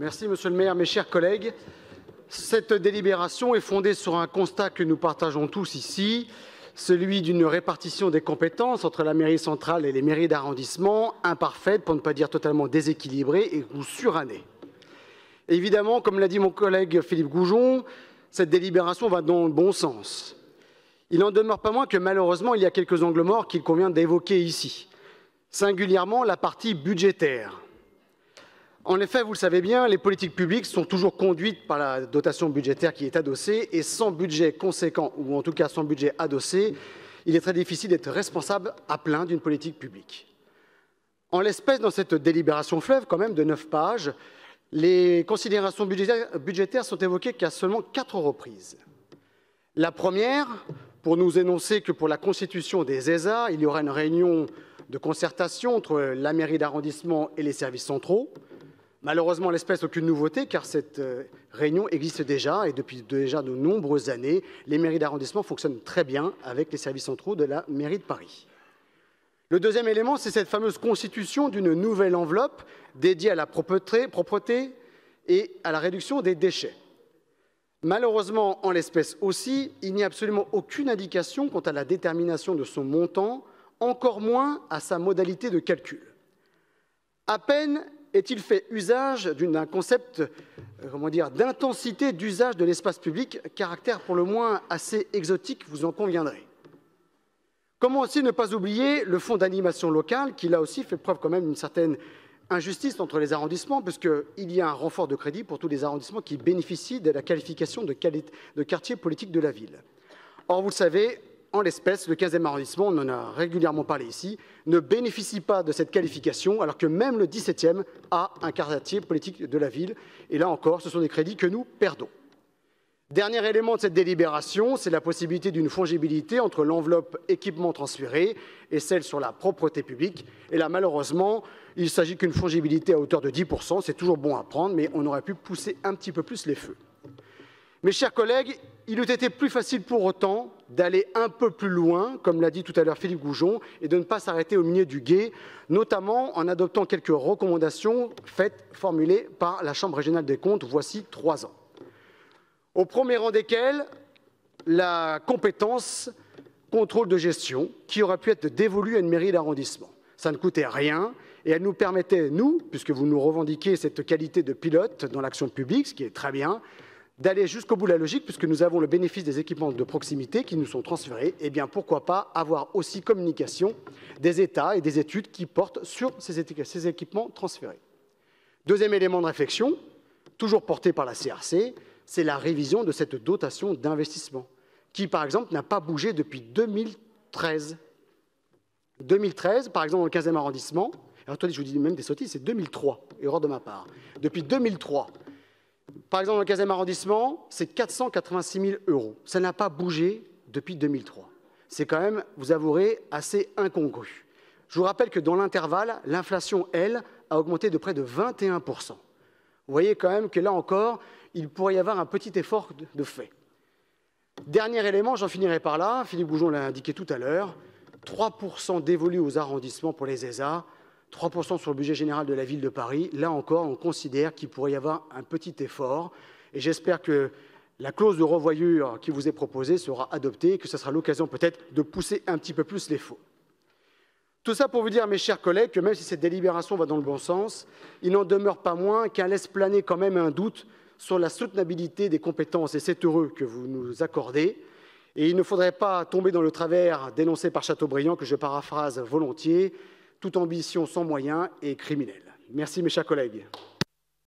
Merci, Monsieur le maire, mes chers collègues. Cette délibération est fondée sur un constat que nous partageons tous ici, celui d'une répartition des compétences entre la mairie centrale et les mairies d'arrondissement imparfaite, pour ne pas dire totalement déséquilibrée et ou surannée. Évidemment, comme l'a dit mon collègue Philippe Goujon, cette délibération va dans le bon sens. Il n'en demeure pas moins que malheureusement, il y a quelques angles morts qu'il convient d'évoquer ici, singulièrement la partie budgétaire. En effet, vous le savez bien, les politiques publiques sont toujours conduites par la dotation budgétaire qui est adossée, et sans budget conséquent, ou en tout cas sans budget adossé, il est très difficile d'être responsable à plein d'une politique publique. En l'espèce, dans cette délibération fleuve, quand même de 9 pages, les considérations budgétaires sont évoquées qu'à seulement 4 reprises. La première, pour nous énoncer que pour la constitution des ESA, il y aura une réunion de concertation entre la mairie d'arrondissement et les services centraux. Malheureusement, en l'espèce, aucune nouveauté, car cette réunion existe déjà, et depuis déjà de nombreuses années, les mairies d'arrondissement fonctionnent très bien avec les services centraux de la mairie de Paris. Le deuxième élément, c'est cette fameuse constitution d'une nouvelle enveloppe dédiée à la propreté et à la réduction des déchets. Malheureusement, en l'espèce aussi, il n'y a absolument aucune indication quant à la détermination de son montant, encore moins à sa modalité de calcul. À peine est-il fait usage d'un concept d'intensité d'usage de l'espace public, caractère pour le moins assez exotique, vous en conviendrez. Comment aussi ne pas oublier le fonds d'animation locale, qui là aussi fait preuve quand même d'une certaine injustice entre les arrondissements, puisqu'il y a un renfort de crédit pour tous les arrondissements qui bénéficient de la qualification de quartier politique de la ville. Or, vous le savez, en l'espèce, le 15e arrondissement, on en a régulièrement parlé ici, ne bénéficie pas de cette qualification, alors que même le 17e a un quartier politique de la ville. Et là encore, ce sont des crédits que nous perdons. Dernier élément de cette délibération, c'est la possibilité d'une fongibilité entre l'enveloppe équipement transféré et celle sur la propreté publique. Et là, malheureusement, il ne s'agit qu'une fongibilité à hauteur de 10%. C'est toujours bon à prendre, mais on aurait pu pousser un petit peu plus les feux. Mes chers collègues, il eût été plus facile pour autant d'aller un peu plus loin, comme l'a dit tout à l'heure Philippe Goujon, et de ne pas s'arrêter au milieu du gué, notamment en adoptant quelques recommandations formulées par la Chambre régionale des comptes voici 3 ans. Au premier rang desquels, la compétence contrôle de gestion, qui aurait pu être dévolue à une mairie d'arrondissement. Ça ne coûtait rien, et elle nous permettait, nous, puisque vous nous revendiquez cette qualité de pilote dans l'action publique, ce qui est très bien, d'aller jusqu'au bout de la logique, puisque nous avons le bénéfice des équipements de proximité qui nous sont transférés, eh bien pourquoi pas avoir aussi communication des États et des études qui portent sur ces équipements transférés. Deuxième élément de réflexion, toujours porté par la CRC, c'est la révision de cette dotation d'investissement, qui par exemple n'a pas bougé depuis 2013. 2013, par exemple, dans le 15e arrondissement, alors attendez, je vous dis même des sottises, c'est 2003, erreur de ma part. Depuis 2003, par exemple, dans le 15e arrondissement, c'est 486 000 €. Ça n'a pas bougé depuis 2003. C'est quand même, vous avouerez, assez incongru. Je vous rappelle que dans l'intervalle, l'inflation, elle, a augmenté de près de 21%. Vous voyez quand même que là encore, il pourrait y avoir un petit effort de fait. Dernier élément, j'en finirai par là, Philippe Goujon l'a indiqué tout à l'heure, 3% dévolus aux arrondissements pour les ESA, 3% sur le budget général de la ville de Paris. Là encore, on considère qu'il pourrait y avoir un petit effort. Et j'espère que la clause de revoyure qui vous est proposée sera adoptée et que ce sera l'occasion peut-être de pousser un petit peu plus les faux. Tout ça pour vous dire, mes chers collègues, que même si cette délibération va dans le bon sens, il n'en demeure pas moins qu'elle laisse planer quand même un doute sur la soutenabilité des compétences. Et c'est heureux que vous nous accordez. Et il ne faudrait pas tomber dans le travers dénoncé par Chateaubriand, que je paraphrase volontiers, toute ambition sans moyens est criminelle. Merci mes chers collègues.